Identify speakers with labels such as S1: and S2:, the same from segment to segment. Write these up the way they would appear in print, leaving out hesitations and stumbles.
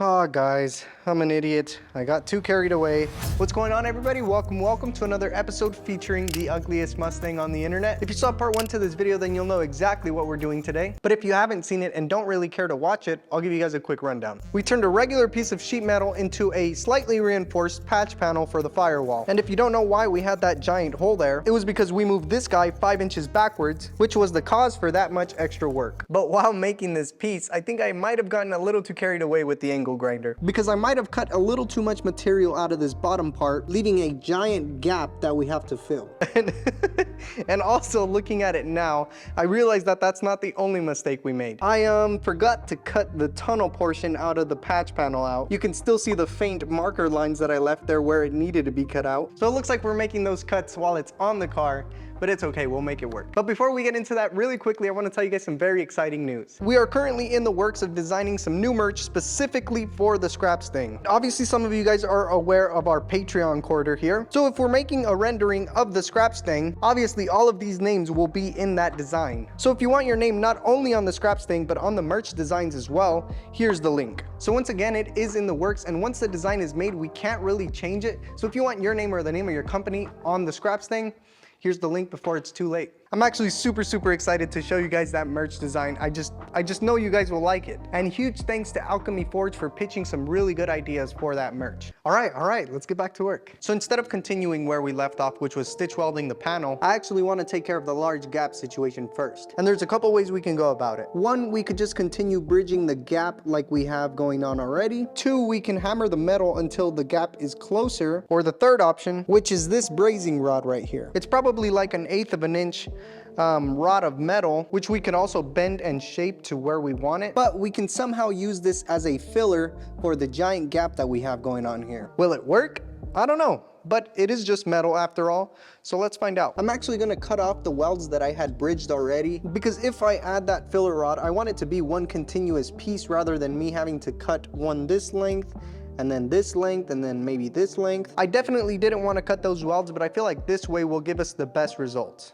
S1: Ah, guys, I'm an idiot. I got too carried away. What's going on, everybody? Welcome to another episode featuring the ugliest Mustang on the internet. If you saw part 1 to this video, then you'll know exactly what we're doing today. But if you haven't seen it and don't really care to watch it, I'll give you guys a quick rundown. We turned a regular piece of sheet metal into a slightly reinforced patch panel for the firewall. And if you don't know why we had that giant hole there, it was because we moved this guy 5 inches backwards, which was the cause for that much extra work. But while making this piece, I think I might have gotten a little too carried away with the angle grinder, because I might have cut a little too much material out of this bottom part, leaving a giant gap that we have to fill. And also looking at it now, I realized that that's not the only mistake we made. I forgot to cut the tunnel portion out of the patch panel out. You can still see the faint marker lines that I left there where it needed to be cut out. So it looks like we're making those cuts while it's on the car, but it's okay, we'll make it work. But before we get into that, really quickly, I want to tell you guys some very exciting news. We are currently in the works of designing some new merch specifically for the ScrapStang. Obviously, some of you guys are aware of our Patreon quarter here. So if we're making a rendering of the ScrapStang, obviously all of these names will be in that design. So if you want your name not only on the ScrapStang, but on the merch designs as well, here's the link. So once again, it is in the works, and once the design is made, we can't really change it. So if you want your name or the name of your company on the ScrapStang, here's the link before it's too late. I'm actually super excited to show you guys that merch design. I just know you guys will like it. And huge thanks to Alchemy Forge for pitching some really good ideas for that merch. All right, let's get back to work. So instead of continuing where we left off, which was stitch welding the panel, I actually want to take care of the large gap situation first. And there's a couple ways we can go about it. One, we could just continue bridging the gap like we have going on already. Two, we can hammer the metal until the gap is closer. Or the third option, which is this brazing rod right here. It's probably like 1/8 of an inch rod of metal, which we can also bend and shape to where we want it, but we can somehow use this as a filler for the giant gap that we have going on here. Will it work? I don't know, but it is just metal after all, so let's find out. I'm actually gonna cut off the welds that I had bridged already, because if I add that filler rod, I want it to be one continuous piece rather than me having to cut one this length and then this length, and then maybe this length. I definitely didn't want to cut those welds, but I feel like this way will give us the best results.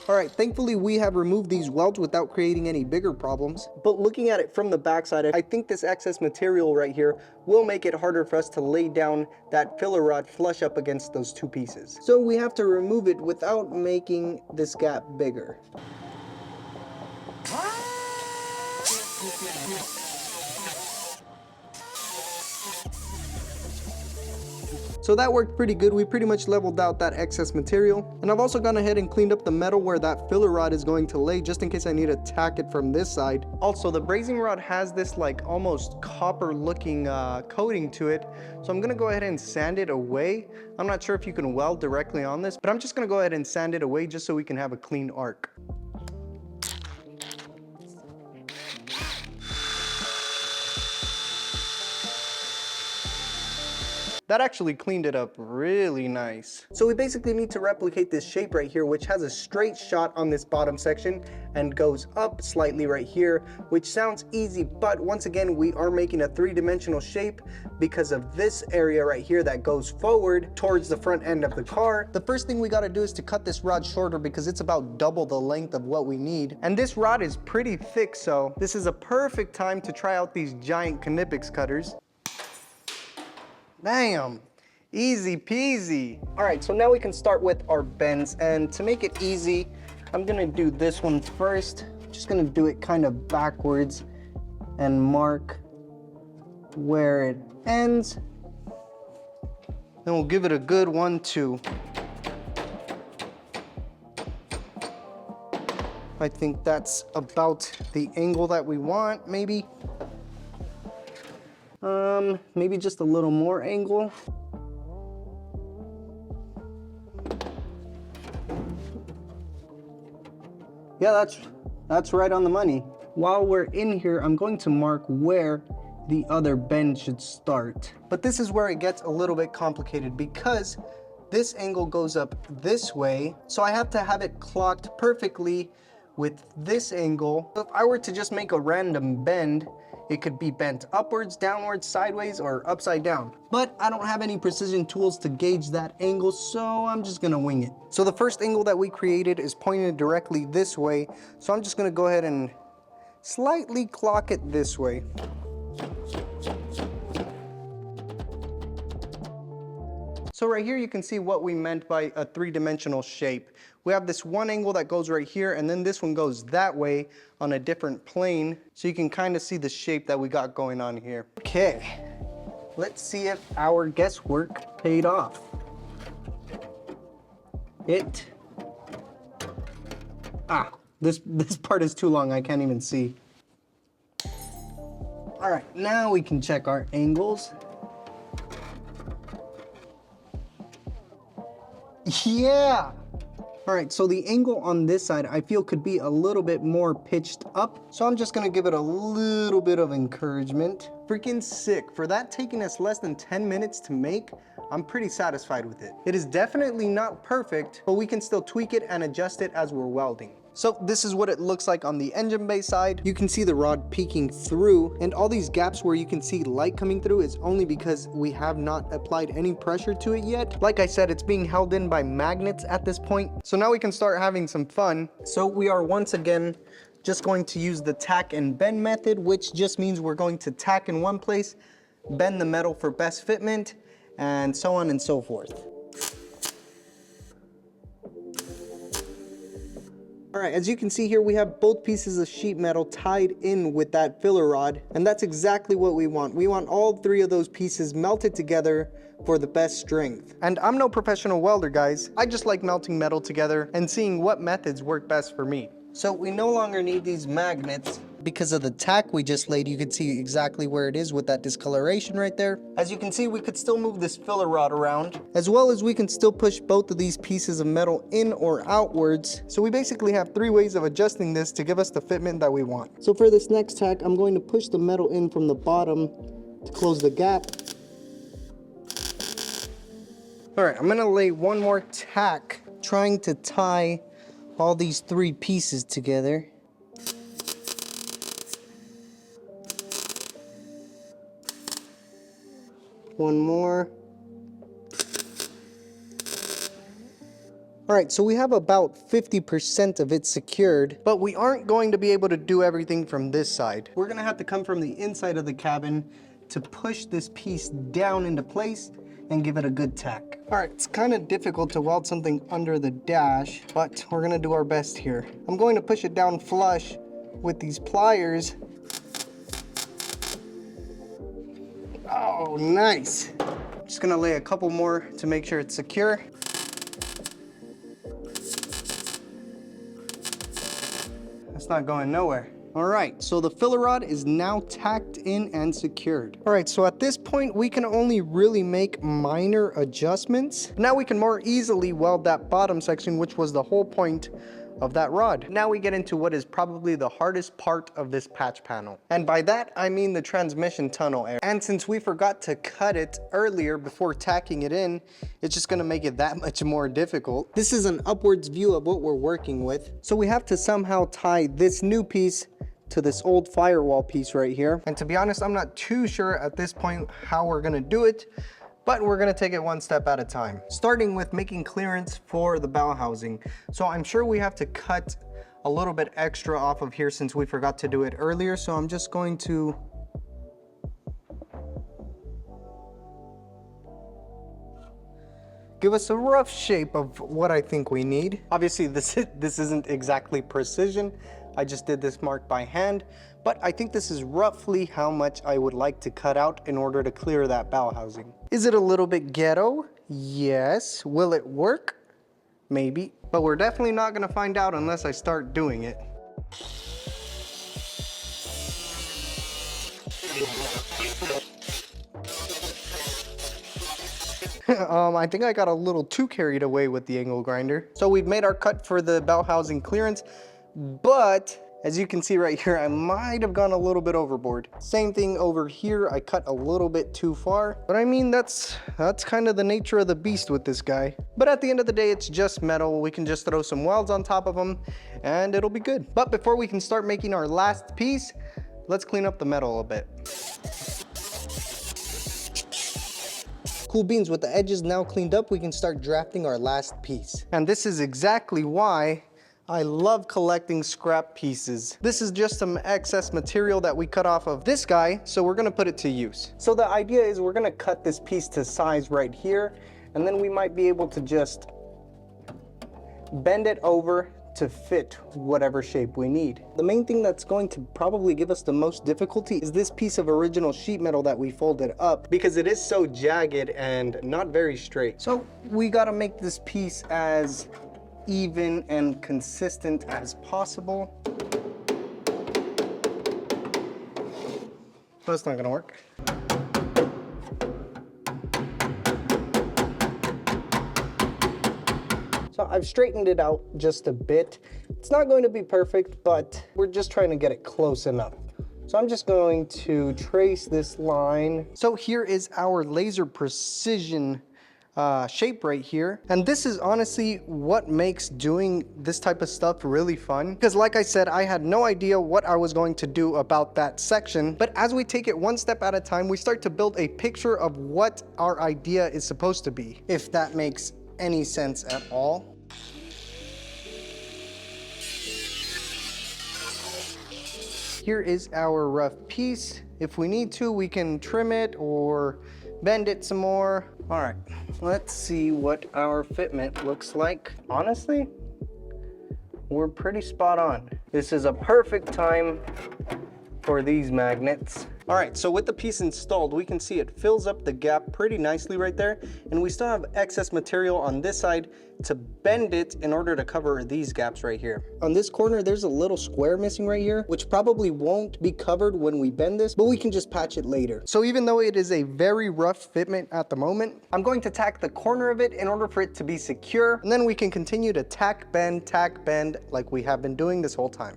S1: All right, thankfully we have removed these welds without creating any bigger problems. But looking at it from the backside, I think this excess material right here will make it harder for us to lay down that filler rod flush up against those two pieces. So we have to remove it without making this gap bigger. So that worked pretty good. We pretty much leveled out that excess material. And I've also gone ahead and cleaned up the metal where that filler rod is going to lay, just in case I need to tack it from this side. Also, the brazing rod has this like almost copper looking coating to it. So I'm gonna go ahead and sand it away. I'm not sure if you can weld directly on this, but I'm just gonna go ahead and sand it away just so we can have a clean arc. That actually cleaned it up really nice. So we basically need to replicate this shape right here, which has a straight shot on this bottom section and goes up slightly right here, which sounds easy, but once again, we are making a 3-dimensional shape because of this area right here that goes forward towards the front end of the car. The first thing we gotta do is to cut this rod shorter because it's about double the length of what we need. And this rod is pretty thick, so this is a perfect time to try out these giant Knipex cutters. Damn, easy peasy. All right, so now we can start with our bends, and to make it easy, I'm gonna do this one first. Just gonna do it kind of backwards and mark where it ends. Then we'll give it a good 1-2. I think that's about the angle that we want, maybe. Maybe just a little more angle. Yeah, that's right on the money. While we're in here, I'm going to mark where the other bend should start. But this is where it gets a little bit complicated because this angle goes up this way, so I have to have it clocked perfectly with this angle. If I were to just make a random bend, it could be bent upwards, downwards, sideways, or upside down. But I don't have any precision tools to gauge that angle, so I'm just gonna wing it. So the first angle that we created is pointed directly this way, so I'm just gonna go ahead and slightly clock it this way. So right here you can see what we meant by a three-dimensional shape. We have this one angle that goes right here, and then this one goes that way on a different plane, so you can kind of see the shape that we got going on here. Okay, let's see if our guesswork paid off. This part is too long, I can't even see. All right, now we can check our angles. Yeah! All right, so the angle on this side I feel could be a little bit more pitched up, so I'm just gonna give it a little bit of encouragement. Freaking sick. For that taking us less than 10 minutes to make, I'm pretty satisfied with it. It is definitely not perfect, but we can still tweak it and adjust it as we're welding. So this is what it looks like on the engine bay side. You can see the rod peeking through, and all these gaps where you can see light coming through is only because we have not applied any pressure to it yet. Like I said, it's being held in by magnets at this point. So now we can start having some fun. So we are once again just going to use the tack and bend method, which just means we're going to tack in one place, bend the metal for best fitment, and so on and so forth. All right, as you can see here, we have both pieces of sheet metal tied in with that filler rod, and that's exactly what we want. We want all three of those pieces melted together for the best strength. And I'm no professional welder, guys. I just like melting metal together and seeing what methods work best for me. So we no longer need these magnets. Because of the tack we just laid, you can see exactly where it is with that discoloration right there. As you can see, we could still move this filler rod around, as well as we can still push both of these pieces of metal in or outwards. So we basically have three ways of adjusting this to give us the fitment that we want. So for this next tack, I'm going to push the metal in from the bottom to close the gap. All right, I'm gonna lay one more tack, trying to tie all these three pieces together. One more. All right, so we have about 50% of it secured, but we aren't going to be able to do everything from this side. We're gonna have to come from the inside of the cabin to push this piece down into place and give it a good tack. All right, it's kind of difficult to weld something under the dash, but we're gonna do our best here. I'm going to push it down flush with these pliers. Oh, nice. Just gonna lay a couple more to make sure it's secure. That's not going nowhere. All right, so the filler rod is now tacked in and secured. All right, so at this point, we can only really make minor adjustments. Now we can more easily weld that bottom section, which was the whole point of that rod. Now we get into what is probably the hardest part of this patch panel. And by that, I mean the transmission tunnel area. And since we forgot to cut it earlier before tacking it in, it's just gonna make it that much more difficult. This is an upwards view of what we're working with. So we have to somehow tie this new piece to this old firewall piece right here. And to be honest, I'm not too sure at this point how we're gonna do it, but we're gonna take it one step at a time. Starting with making clearance for the bow housing. So I'm sure we have to cut a little bit extra off of here since we forgot to do it earlier. So I'm just going to give us a rough shape of what I think we need. Obviously, this isn't exactly precision. I just did this mark by hand, but I think this is roughly how much I would like to cut out in order to clear that bow housing. Is it a little bit ghetto? Yes. Will it work? Maybe, but we're definitely not gonna find out unless I start doing it. I think I got a little too carried away with the angle grinder. So we've made our cut for the bow housing clearance, but As you can see right here, I might have gone a little bit overboard. Same thing over here, I cut a little bit too far. But I mean, that's kind of the nature of the beast with this guy. But at the end of the day, it's just metal. We can just throw some welds on top of them and it'll be good. But before we can start making our last piece, let's clean up the metal a bit. Cool beans, with the edges now cleaned up, we can start drafting our last piece. And this is exactly why I love collecting scrap pieces. This is just some excess material that we cut off of this guy, so we're gonna put it to use. So the idea is we're gonna cut this piece to size right here, and then we might be able to just bend it over to fit whatever shape we need. The main thing that's going to probably give us the most difficulty is this piece of original sheet metal that we folded up, because it is so jagged and not very straight. So we gotta make this piece as even and consistent as possible. But it's not gonna work. So I've straightened it out just a bit. It's not going to be perfect, but we're just trying to get it close enough. So I'm just going to trace this line. So here is our laser precision shape right here. And this is honestly what makes doing this type of stuff really fun. Because like I said, I had no idea what I was going to do about that section. But as we take it one step at a time, we start to build a picture of what our idea is supposed to be, if that makes any sense at all. Here is our rough piece. If we need to, we can trim it or bend it some more. All right, let's see what our fitment looks like. Honestly, we're pretty spot on. This is a perfect time for these magnets. All right, so with the piece installed, we can see it fills up the gap pretty nicely right there, and we still have excess material on this side to bend it in order to cover these gaps right here. On this corner, there's a little square missing right here, which probably won't be covered when we bend this, but we can just patch it later. So even though it is a very rough fitment at the moment, I'm going to tack the corner of it in order for it to be secure, and then we can continue to tack, bend, like we have been doing this whole time.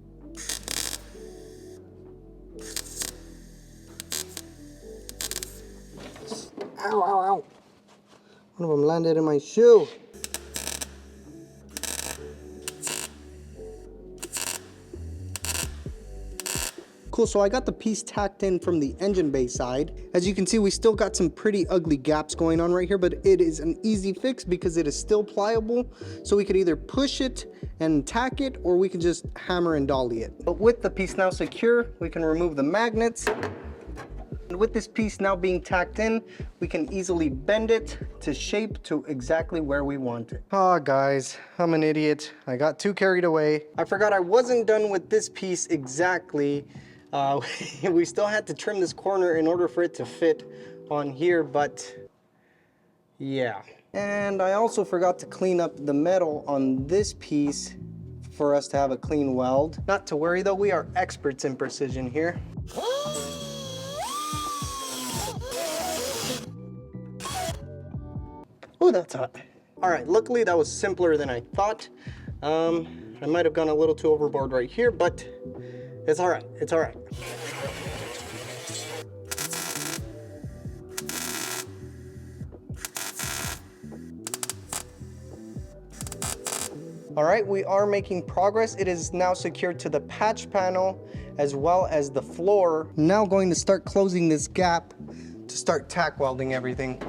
S1: Ow, ow, ow. One of them landed in my shoe. Cool, so I got the piece tacked in from the engine bay side. As you can see, we still got some pretty ugly gaps going on right here, but it is an easy fix because it is still pliable. So we could either push it and tack it, or we could just hammer and dolly it. But with the piece now secure, we can remove the magnets. And with this piece now being tacked in, we can easily bend it to shape to exactly where we want it. Ah, guys, I'm an idiot. I got too carried away. I forgot I wasn't done with this piece exactly. We still had to trim this corner in order for it to fit on here, but yeah. And I also forgot to clean up the metal on this piece for us to have a clean weld. Not to worry though, we are experts in precision here. Oh, that's hot. All right, luckily that was simpler than I thought. I might have gone a little too overboard right here, but it's all right, it's all right. All right, we are making progress. It is now secured to the patch panel as well as the floor. Now going to start closing this gap to start tack welding everything.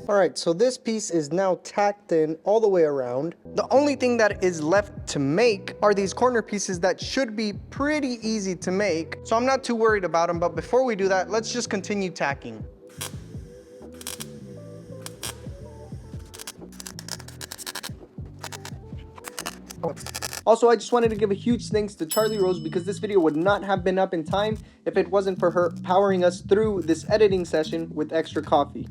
S1: All right, so this piece is now tacked in all the way around. The only thing that is left to make are these corner pieces that should be pretty easy to make. So I'm not too worried about them, but before we do that, let's just continue tacking. Also, I just wanted to give a huge thanks to Charlie Rose because this video would not have been up in time if it wasn't for her powering us through this editing session with extra coffee.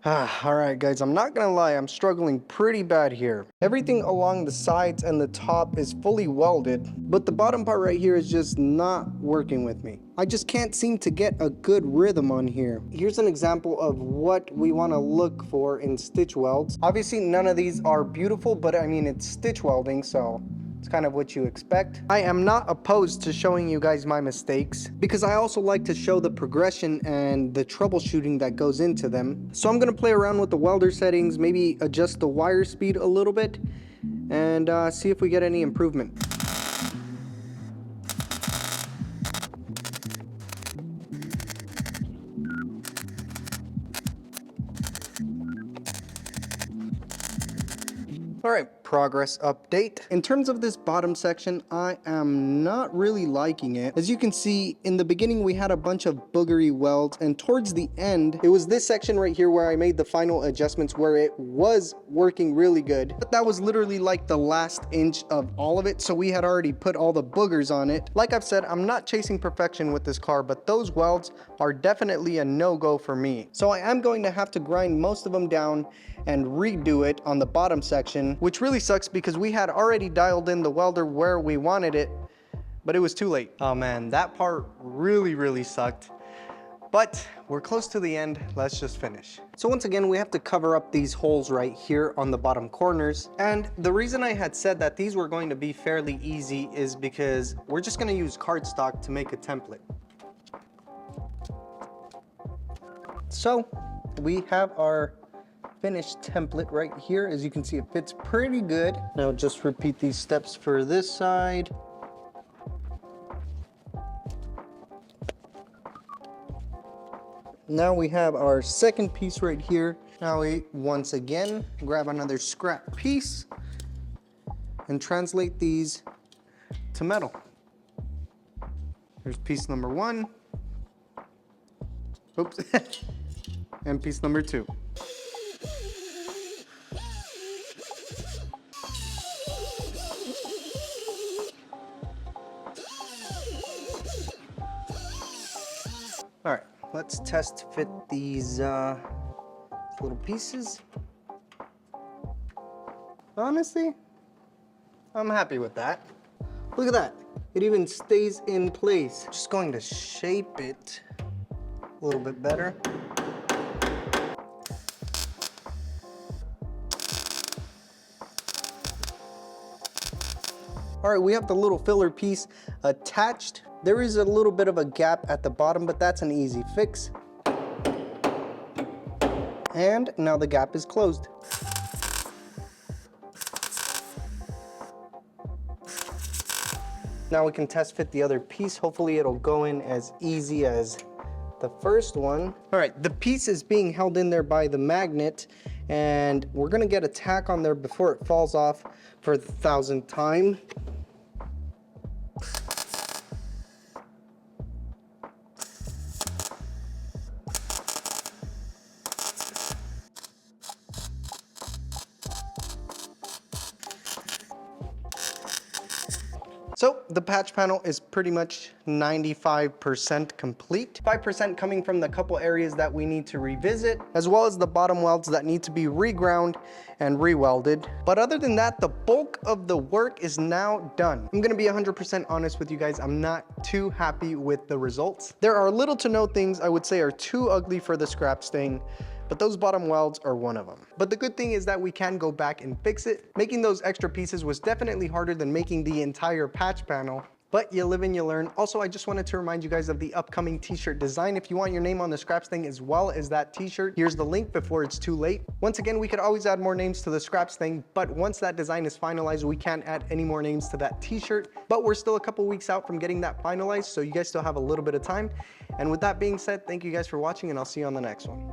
S1: All right, guys, I'm not gonna lie, I'm struggling pretty bad here. Everything along the sides and the top is fully welded, but the bottom part right here is just not working with me. I just can't seem to get a good rhythm on here. Here's an example of what we want to look for in stitch welds. Obviously, none of these are beautiful, but I mean, it's stitch welding, so it's kind of what you expect. I am not opposed to showing you guys my mistakes because I also like to show the progression and the troubleshooting that goes into them. So I'm gonna play around with the welder settings, maybe adjust the wire speed a little bit, and see if we get any improvement. All right, progress update. In terms of this bottom section, I am not really liking it. As you can see, in the beginning we had a bunch of boogery welds, and towards the end, it was this section right here where I made the final adjustments where it was working really good. But that was literally like the last inch of all of it, so we had already put all the boogers on it. Like I've said, I'm not chasing perfection with this car, but those welds are definitely a no-go for me. So I am going to have to grind most of them down and redo it on the bottom section, which really sucks because we had already dialed in the welder where we wanted it, but it was too late. Oh man, that part really sucked. But we're close to the end, let's just finish. So once again, we have to cover up these holes right here on the bottom corners. And the reason I had said that these were going to be fairly easy is because we're just gonna use cardstock to make a template. So we have our finished template right here. As you can see, it fits pretty good. Now just repeat these steps for this side. Now we have our second piece right here. Now we once again grab another scrap piece and translate these to metal. Here's piece number one. Oops. And piece number two. All right, let's test fit these little pieces. Honestly, I'm happy with that. Look at that, it even stays in place. Just going to shape it a little bit better. All right, we have the little filler piece attached. There is a little bit of a gap at the bottom, but that's an easy fix. And now the gap is closed. Now we can test fit the other piece. Hopefully it'll go in as easy as the first one. All right, the piece is being held in there by the magnet, and we're gonna get a tack on there before it falls off for the 1,000th time. So the patch panel is pretty much 95% complete. 5% coming from the couple areas that we need to revisit, as well as the bottom welds that need to be reground and re-welded. But other than that, the bulk of the work is now done. I'm gonna be 100% honest with you guys, I'm not too happy with the results. There are little to no things I would say are too ugly for the ScrapStang, but those bottom welds are one of them. But the good thing is that we can go back and fix it. Making those extra pieces was definitely harder than making the entire patch panel, but you live and you learn. Also, I just wanted to remind you guys of the upcoming t-shirt design. If you want your name on the ScrapStang as well as that t-shirt, here's the link before it's too late. Once again, we could always add more names to the ScrapStang, but once that design is finalized, we can't add any more names to that t-shirt, but we're still a couple weeks out from getting that finalized, so you guys still have a little bit of time. And with that being said, thank you guys for watching, and I'll see you on the next one.